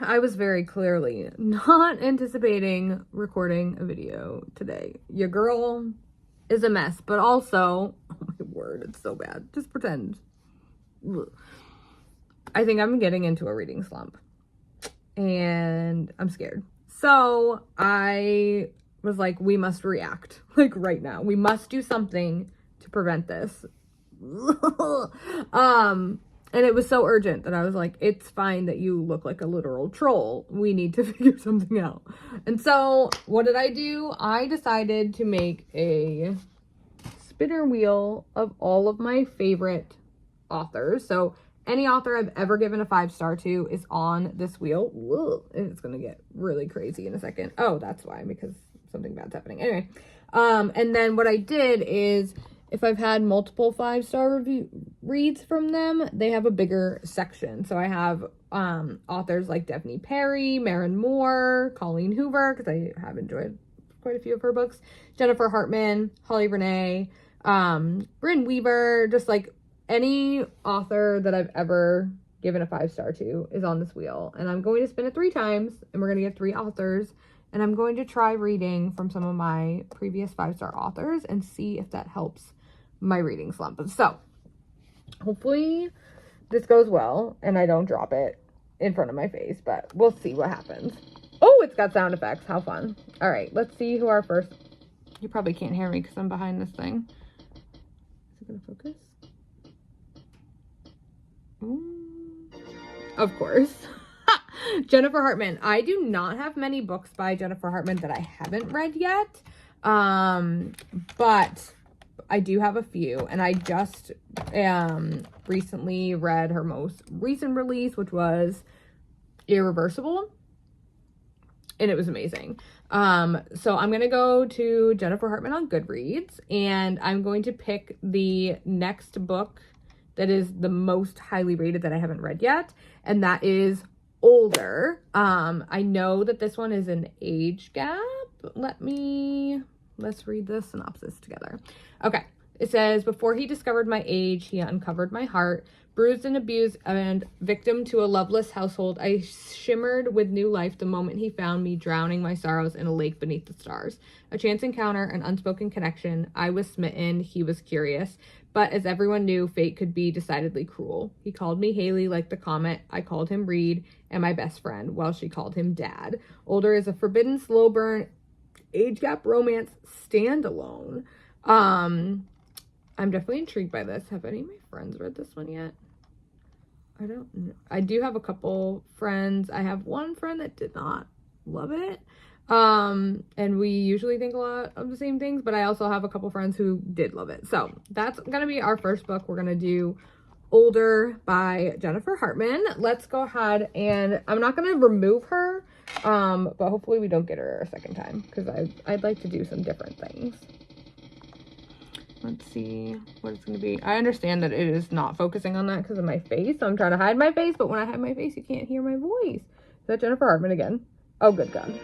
I was very clearly not anticipating recording a video today. Your girl is a mess, but also, oh my word, it's so bad. Just pretend. Ugh. I think I'm getting into a reading slump and I'm scared. So I was like, we must react like right now. We must do something to prevent this. And it was so urgent that I was like, it's fine that you look like a literal troll. We need to figure something out. And so what did I do? I decided to make a spinner wheel of all of my favorite authors. So any author I've ever given a 5-star to is on this wheel. Whoa, it's going to get really crazy in a second. Oh, that's why, because something bad's happening. Anyway, and then what I did is, if I've had multiple 5-star review reads from them, they have a bigger section. So I have authors like Daphne Perry, Maren Moore, Colleen Hoover, because I have enjoyed quite a few of her books, Jennifer Hartman, Holly Renee, Brynn Weaver, just like any author that I've ever given a 5-star to is on this wheel. And I'm going to spin it 3 times, and we're going to get 3 authors. And I'm going to try reading from some of my previous 5-star authors and see if that helps my reading slump. So hopefully this goes well and I don't drop it in front of my face, but we'll see what happens. Oh, it's got sound effects. How fun. All right, let's see who our first... You probably can't hear me because I'm behind this thing. Is it going to focus? Ooh. Of course. Jennifer Hartman. I do not have many books by Jennifer Hartman that I haven't read yet. But I do have a few, and I just recently read her most recent release, which was Irreversible, and it was amazing. So I'm going to go to Jennifer Hartman on Goodreads, and I'm going to pick the next book that is the most highly rated that I haven't read yet, and that is Older. I know that this one is an age gap. Let's read the synopsis together. Okay. It says, before he discovered my age, he uncovered my heart. Bruised and abused and victim to a loveless household, I shimmered with new life the moment he found me, drowning my sorrows in a lake beneath the stars. A chance encounter, an unspoken connection. I was smitten, he was curious. But as everyone knew, fate could be decidedly cruel. He called me Haley like the comet. I called him Reed and my best friend, while she called him Dad. Older is a forbidden, slow burn, age gap romance standalone. I'm definitely intrigued by this. Have any of my friends read this one yet? I don't know. I do have a couple friends. I have one friend that did not love it. And we usually think a lot of the same things, but I also have a couple friends who did love it. So that's gonna be our first book. We're gonna do Older by Jennifer Hartman. Let's go ahead, and I'm not gonna remove her, but hopefully we don't get her a second time, because I'd like to do some different things. Let's see what it's going to be. I understand that it is not focusing on that because of my face. So I'm trying to hide my face, but when I hide my face, you can't hear my voice. Is that Jennifer Hartman again? Oh, good God.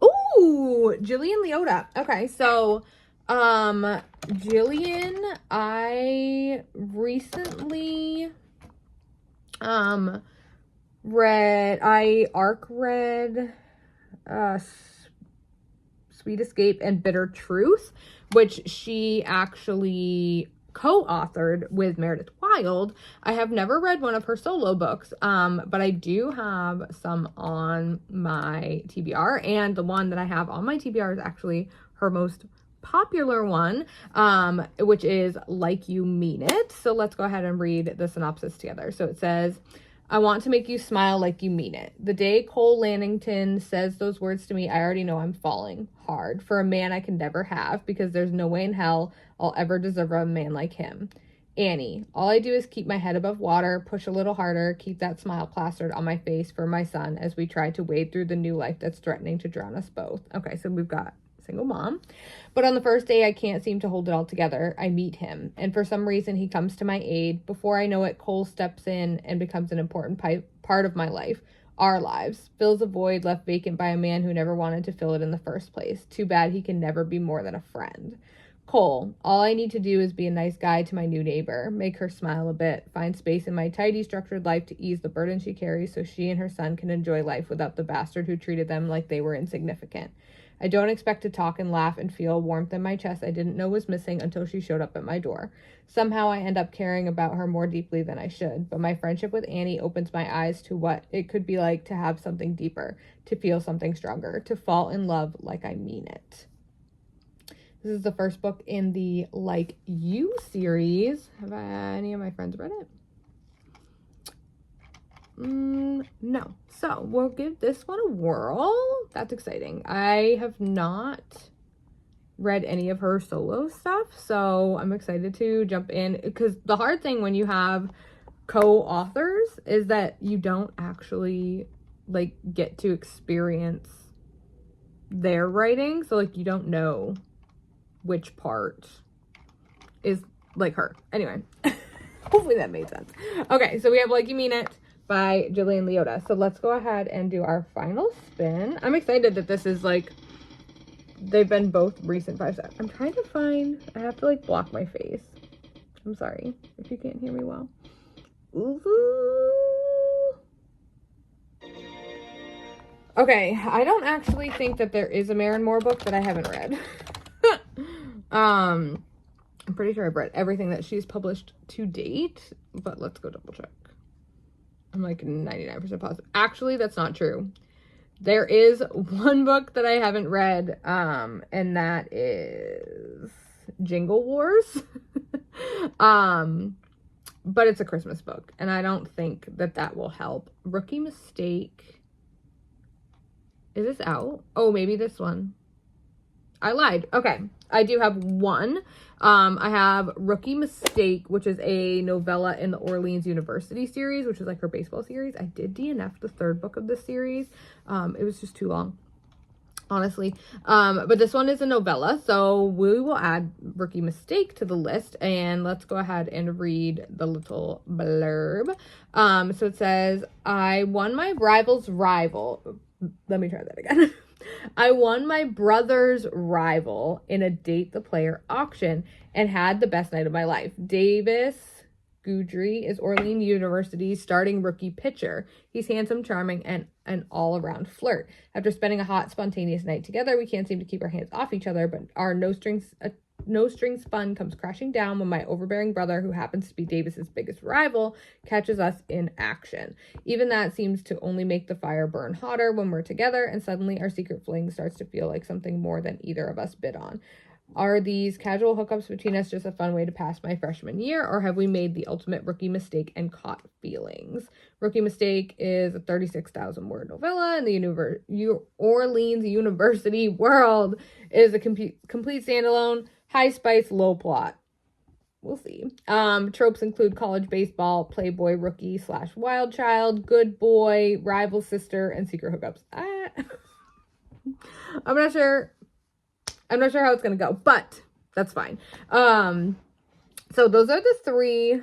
Ooh, Jillian Leota. Okay, so, Jillian, I recently, read, Sweet Escape and Bitter Truth, which she actually co-authored with Meredith Wild. I have never read one of her solo books, but I do have some on my TBR, and the one that I have on my TBR is actually her most popular one, which is Like You Mean It. So let's go ahead and read the synopsis together. So it says, I want to make you smile like you mean it. The day Cole Lannington says those words to me, I already know I'm falling hard for a man I can never have, because there's no way in hell I'll ever deserve a man like him. Annie, all I do is keep my head above water, push a little harder, keep that smile plastered on my face for my son as we try to wade through the new life that's threatening to drown us both. Okay, so we've got single mom. But on the first day, I can't seem to hold it all together. I meet him, and for some reason, he comes to my aid. Before I know it, Cole steps in and becomes an important part of my life, our lives, fills a void left vacant by a man who never wanted to fill it in the first place. Too bad he can never be more than a friend. Cole, all I need to do is be a nice guy to my new neighbor, make her smile a bit, find space in my tidy, structured life to ease the burden she carries so she and her son can enjoy life without the bastard who treated them like they were insignificant. I don't expect to talk and laugh and feel warmth in my chest I didn't know was missing until she showed up at my door. Somehow I end up caring about her more deeply than I should, but my friendship with Annie opens my eyes to what it could be like to have something deeper, to feel something stronger, to fall in love like I mean it. This is the first book in the Like You series. Have any of my friends read it? No. So we'll give this one a whirl. That's exciting. I have not read any of her solo stuff, so I'm excited to jump in, because the hard thing when you have co-authors is that you don't actually like get to experience their writing, so like you don't know which part is like her. Anyway, hopefully that made sense. Okay, so we have Like You Mean It by Jillian Leota. So let's go ahead and do our final spin. I'm excited that this is like, they've been both recent 5 sets. I'm trying to find, I have to like block my face. I'm sorry if you can't hear me well. Ooh. Okay, I don't actually think that there is a Maren Moore book that I haven't read. I'm pretty sure I've read everything that she's published to date, but let's go double check. I'm like 99% positive. Actually, that's not true. There is one book that I haven't read, and that is Jingle Wars. But it's a Christmas book, and I don't think that that will help. Rookie Mistake. Is this out? Oh, maybe this one. I lied. Okay. I do have one. I have Rookie Mistake, which is a novella in the Orleans University series, which is like her baseball series. I did DNF the third book of this series. It was just too long, honestly. But this one is a novella, so we will add Rookie Mistake to the list, and let's go ahead and read the little blurb. So it says, I won my rival's rival. Let me try that again. I won my brother's rival in a date the player auction and had the best night of my life. Davis Goudry is Orleans University's starting rookie pitcher. He's handsome, charming, and an all-around flirt. After spending a hot, spontaneous night together, we can't seem to keep our hands off each other, but our no-strings fun comes crashing down when my overbearing brother, who happens to be Davis's biggest rival, catches us in action. Even that seems to only make the fire burn hotter when we're together, and suddenly our secret fling starts to feel like something more than either of us bid on. Are these casual hookups between us just a fun way to pass my freshman year, or have we made the ultimate rookie mistake and caught feelings? Rookie Mistake is a 36,000-word novella in the Orleans University world. It is a complete standalone, high spice, low plot. We'll see. Tropes include college baseball, playboy rookie / wild child, good boy, rival sister, and secret hookups. I'm not sure how it's gonna go, but that's fine. So those are the three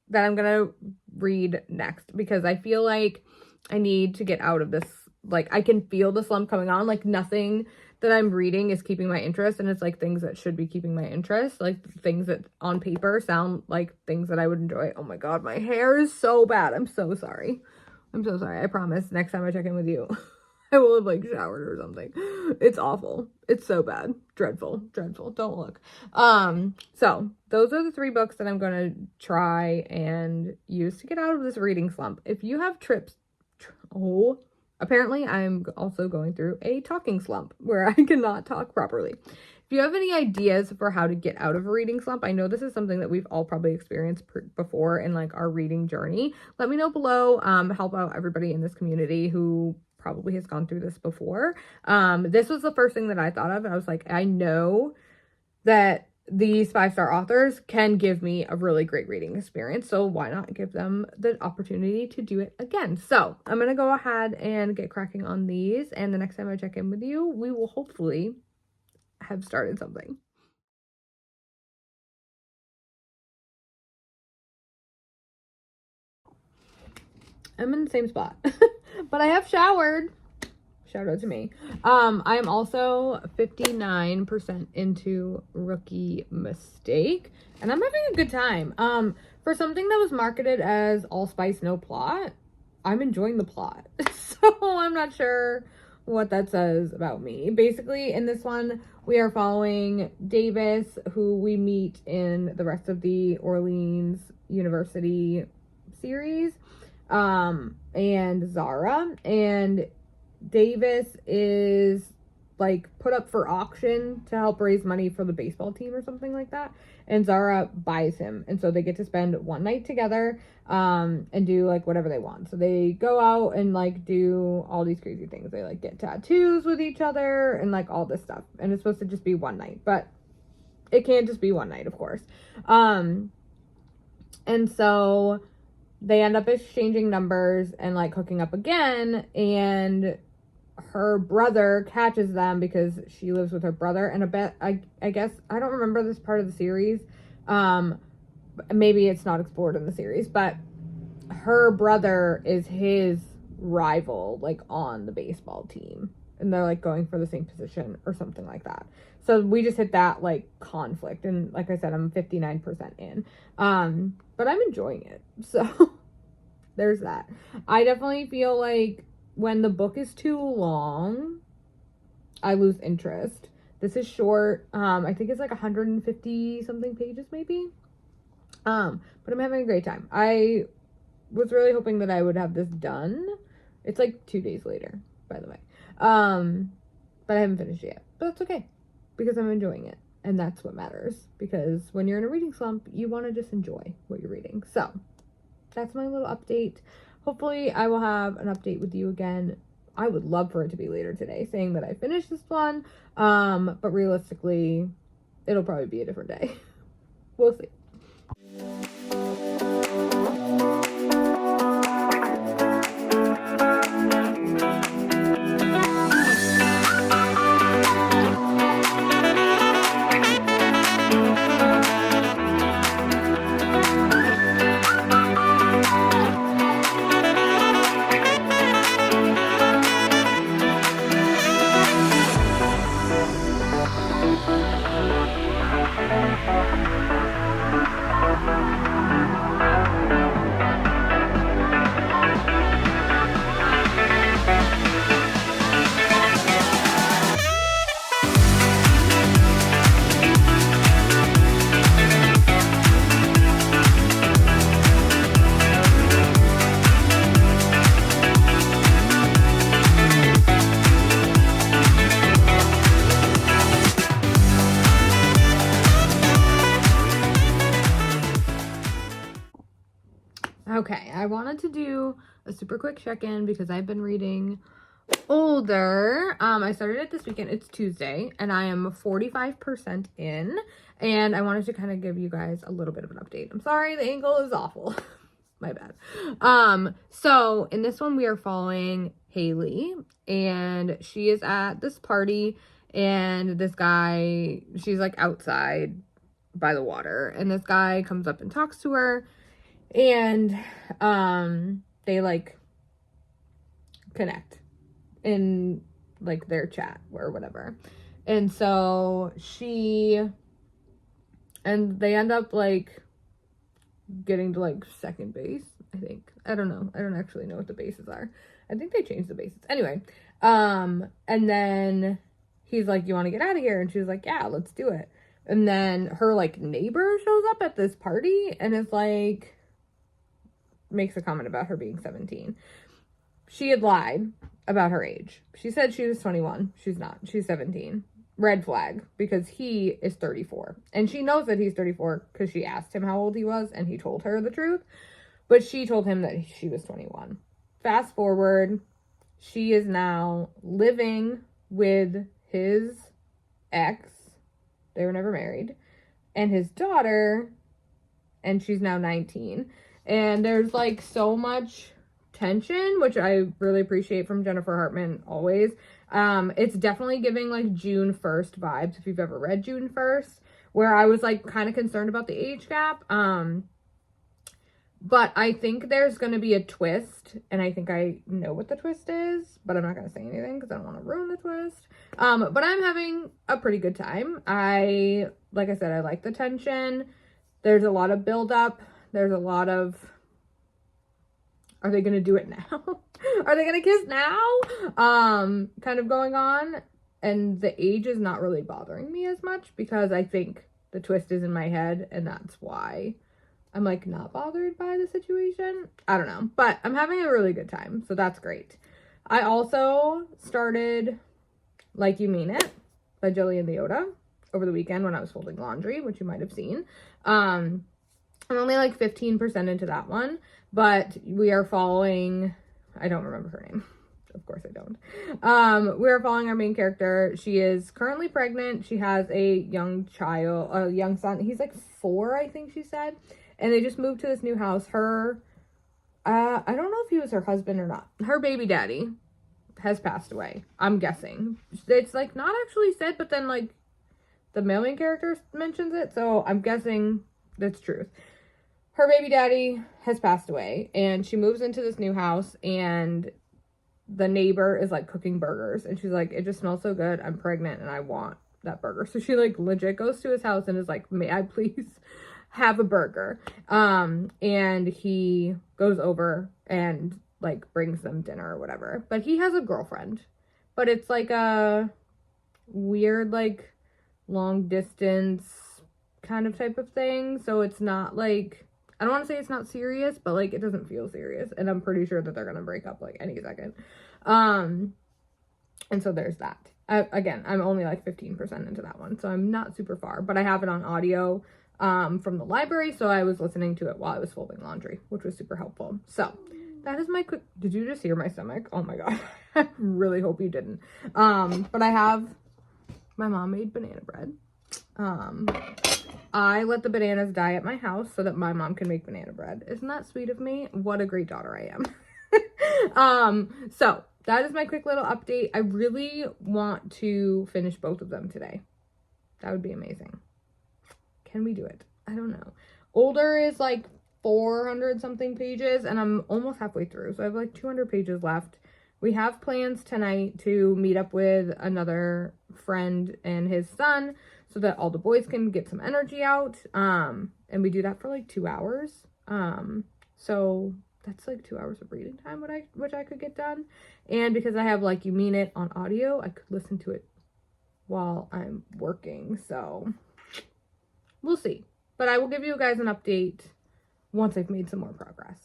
that I'm gonna read next, because I feel like I need to get out of this. Like, I can feel the slump coming on. Like, nothing that I'm reading is keeping my interest, and it's like things that should be keeping my interest, like things that on paper sound like things that I would enjoy. Oh my god, my hair is so bad. I'm so sorry. I promise next time I check in with you I will have like showered or something. It's awful. It's so bad. Dreadful. Don't look. So those are the three books that I'm going to try and use to get out of this reading slump. If you have apparently I'm also going through a talking slump where I cannot talk properly. If you have any ideas for how to get out of a reading slump, I know this is something that we've all probably experienced before in like our reading journey. Let me know below. Help out everybody in this community who probably has gone through this before. This was the first thing that I thought of, and I was like, I know that these 5-star authors can give me a really great reading experience, so why not give them the opportunity to do it again? So I'm gonna go ahead and get cracking on these, and the next time I check in with you, we will hopefully have started something. I'm in the same spot, but I have showered. Shout out to me. I am also 59% into Rookie Mistake, and I'm having a good time. For something that was marketed as all spice, no plot, I'm enjoying the plot. So I'm not sure what that says about me. Basically, in this one, we are following Davis, who we meet in the rest of the Orleans University series, and Zara. And Davis is like put up for auction to help raise money for the baseball team or something like that, and Zara buys him, and so they get to spend one night together and do like whatever they want. So they go out and like do all these crazy things. They like get tattoos with each other and like all this stuff, and it's supposed to just be one night, but it can't just be one night, of course. And so they end up exchanging numbers and like hooking up again, and her brother catches them because she lives with her brother. And I guess I don't remember this part of the series. Maybe it's not explored in the series, but her brother is his rival, like on the baseball team, and they're like going for the same position or something like that. So we just hit that like conflict, and like I said, I'm 59% in. But I'm enjoying it. So there's that. I definitely feel like when the book is too long, I lose interest. This is short. I think it's like 150 something pages maybe. But I'm having a great time. I was really hoping that I would have this done. It's like 2 days later, by the way. But I haven't finished it yet. But that's okay, because I'm enjoying it. And that's what matters. Because when you're in a reading slump, you want to just enjoy what you're reading. So that's my little update. Hopefully I will have an update with you again. I would love for it to be later today, saying that I finished this one. But realistically, it'll probably be a different day. We'll see. Okay, I wanted to do a super quick check-in because I've been reading older. I started it this weekend. It's Tuesday, and I am 45% in, and I wanted to kind of give you guys a little bit of an update. I'm sorry, the angle is awful. My bad. So in this one, we are following Haley, and she is at this party, and this guy, she's like outside by the water, and this guy comes up and talks to her. And they like connect in like their chat or whatever. And so they end up like getting to like second base, I think. I don't know. I don't actually know what the bases are. I think they changed the bases. Anyway, and then he's like, "You want to get out of here?" And she's like, "Yeah, let's do it." And then her like neighbor shows up at this party and is like, makes a comment about her being 17. She had lied about her age. She said she was 21. She's not. She's 17. Red flag, because he is 34. And she knows that he's 34 because she asked him how old he was and he told her the truth. But she told him that she was 21. Fast forward, she is now living with his ex. They were never married. And his daughter, and she's now 19. And there's like so much tension, which I really appreciate from Jennifer Hartman always. It's definitely giving like June 1st vibes, if you've ever read June 1st, where I was like kind of concerned about the age gap. But I think there's going to be a twist, and I think I know what the twist is, but I'm not going to say anything because I don't want to ruin the twist. But I'm having a pretty good time. Like I said, I like the tension. There's a lot of buildup. There's a lot of, are they going to do it now? Are they going to kiss now? Kind of going on. And the age is not really bothering me as much because I think the twist is in my head, and that's why I'm like not bothered by the situation. I don't know, but I'm having a really good time, so that's great. I also started Like You Mean It by Jillian Leota over the weekend when I was folding laundry, which you might have seen. I'm only like 15% into that one, but we are following, I don't remember her name. Of course I don't. We're following our main character. She is currently pregnant. She has a young son. He's like 4, I think she said. And they just moved to this new house. I don't know if he was her husband or not. Her baby daddy has passed away, I'm guessing. It's like not actually said, but then like the main character mentions it, so I'm guessing that's truth. Her baby daddy has passed away, and she moves into this new house, and the neighbor is like cooking burgers, and she's like, it just smells so good, I'm pregnant and I want that burger. So she like legit goes to his house and is like, may I please have a burger? And he goes over and like brings them dinner or whatever, but he has a girlfriend, but it's like a weird like long distance kind of type of thing, so it's not like, I don't want to say it's not serious, but like it doesn't feel serious, and I'm pretty sure that they're gonna break up like any second. And so there's that. Again, I'm only like 15% into that one, so I'm not super far, but I have it on audio from the library, so I was listening to it while I was folding laundry, which was super helpful. So that is my quick, did you just hear my stomach? Oh my god. I really hope you didn't. But I have my mom made banana bread. I let the bananas die at my house so that my mom can make banana bread. Isn't that sweet of me? What a great daughter I am. So that is my quick little update. I really want to finish both of them today. That would be amazing. Can we do it? I don't know. Older is like 400 something pages, and I'm almost halfway through, so I have like 200 pages left. We have plans tonight to meet up with another friend and his son so that all the boys can get some energy out. And we do that for like 2 hours. So that's like 2 hours of reading time, which I could get done. And because I have Like You Mean It on audio, I could listen to it while I'm working. So we'll see. But I will give you guys an update once I've made some more progress.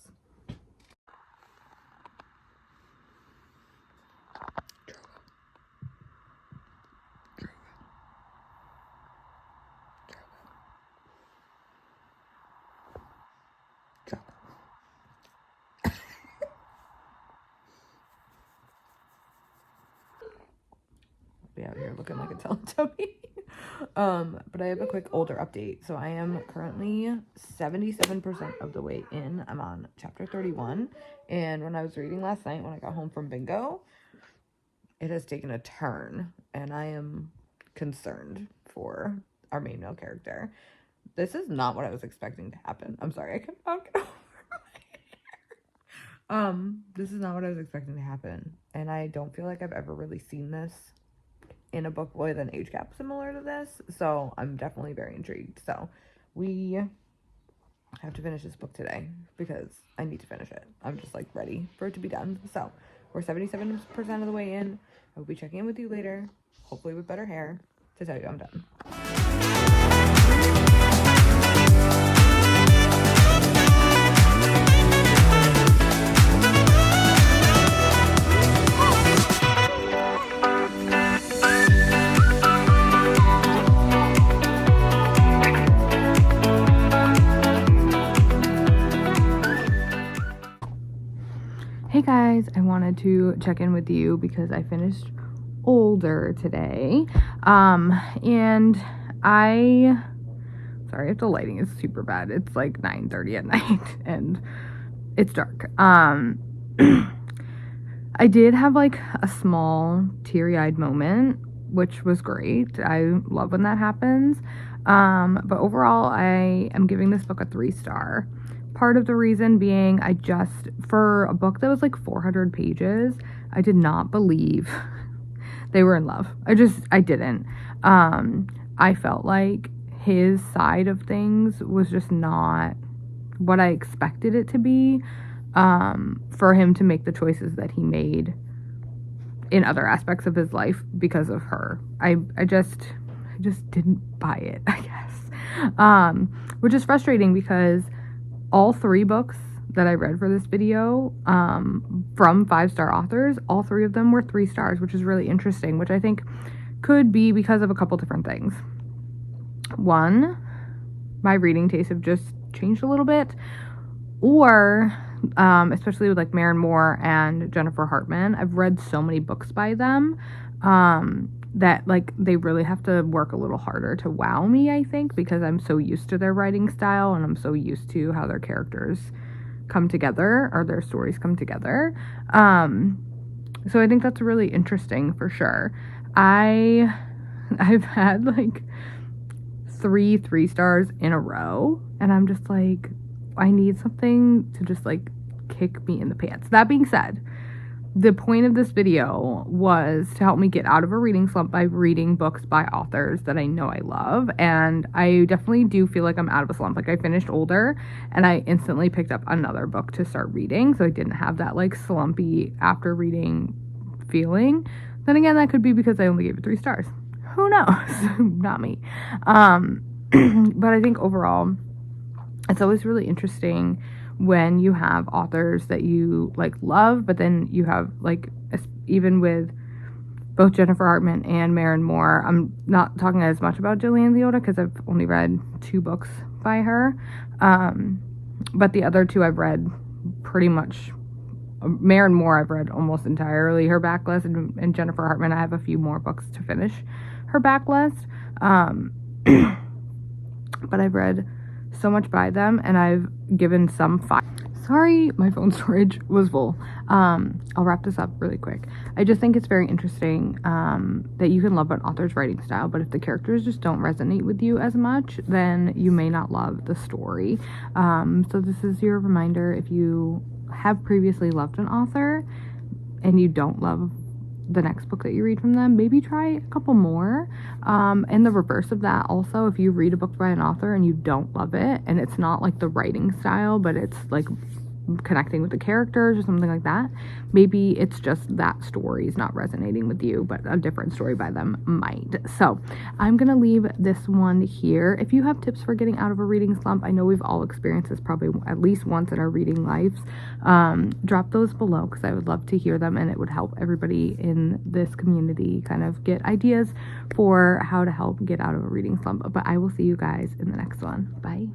Be out here looking like a Teletubby. But I have a quick older update. So I am currently 77% of the way in. I'm on chapter 31. And when I was reading last night, when I got home from bingo, it has taken a turn. And I am concerned for our main male character. This is not what I was expecting to happen. I'm sorry, I could not get over my hair. This is not what I was expecting to happen. And I don't feel like I've ever really seen this in a book with an age gap similar to this, so I'm definitely very intrigued. So we have to finish this book today because I need to finish it. I'm just like ready for it to be done. So we're 77% of the way in. I will be checking in with you later, hopefully with better hair, to tell you I'm done. Hey guys, I wanted to check in with you because I finished Older today. And sorry if the lighting is super bad. It's like 9:30 at night and it's dark. I did have like a small teary-eyed moment, which was great. I love when that happens. But overall, I am giving this book a 3-star Part of the reason being for a book that was like 400 pages, I did not believe they were in love. I didn't. I felt like his side of things was just not what I expected it to be, for him to make the choices that he made in other aspects of his life because of her. I just didn't buy it, I guess. Which is frustrating because all 3 books that I read for this video, from 5-star authors, all 3 of them were 3 stars, which is really interesting, which I think could be because of a couple different things. One, my reading tastes have just changed a little bit, or especially with like Maren Moore and Jennifer Hartman, I've read so many books by them that like they really have to work a little harder to wow me, I think, because I'm so used to their writing style and I'm so used to how their characters come together or their stories come together. So I think that's really interesting for sure. I've had like 3 stars in a row, and I'm just like, I need something to just like kick me in the pants. That being said, the point of this video was to help me get out of a reading slump by reading books by authors that I know I love, and I definitely do feel like I'm out of a slump. Like I finished Older and I instantly picked up another book to start reading, so I didn't have that like slumpy after reading feeling. Then again, that could be because I only gave it 3 stars. Who knows? Not me. But I think overall, it's always really interesting when you have authors that you like love, but then you have like, even with both Jennifer Hartman and Maren Moore, I'm not talking as much about Gillian Leota because I've only read 2 books by her. But the other 2 I've read pretty much. Maren Moore I've read almost entirely her backlist, and Jennifer Hartman I have a few more books to finish her backlist. But I've read so much by them, and I've given some 5. Sorry, my phone storage was full. I'll wrap this up really quick. I just think it's very interesting that you can love an author's writing style, but if the characters just don't resonate with you as much, then you may not love the story. So this is your reminder: if you have previously loved an author and you don't love the next book that you read from them, maybe try a couple more. And the reverse of that also, if you read a book by an author and you don't love it, and it's not like the writing style, but it's like connecting with the characters or something like that, maybe it's just that story is not resonating with you, but a different story by them might. So I'm gonna leave this one here. If you have tips for getting out of a reading slump, I know we've all experienced this probably at least once in our reading lives, drop those below because I would love to hear them, and it would help everybody in this community kind of get ideas for how to help get out of a reading slump. But I will see you guys in the next one. Bye.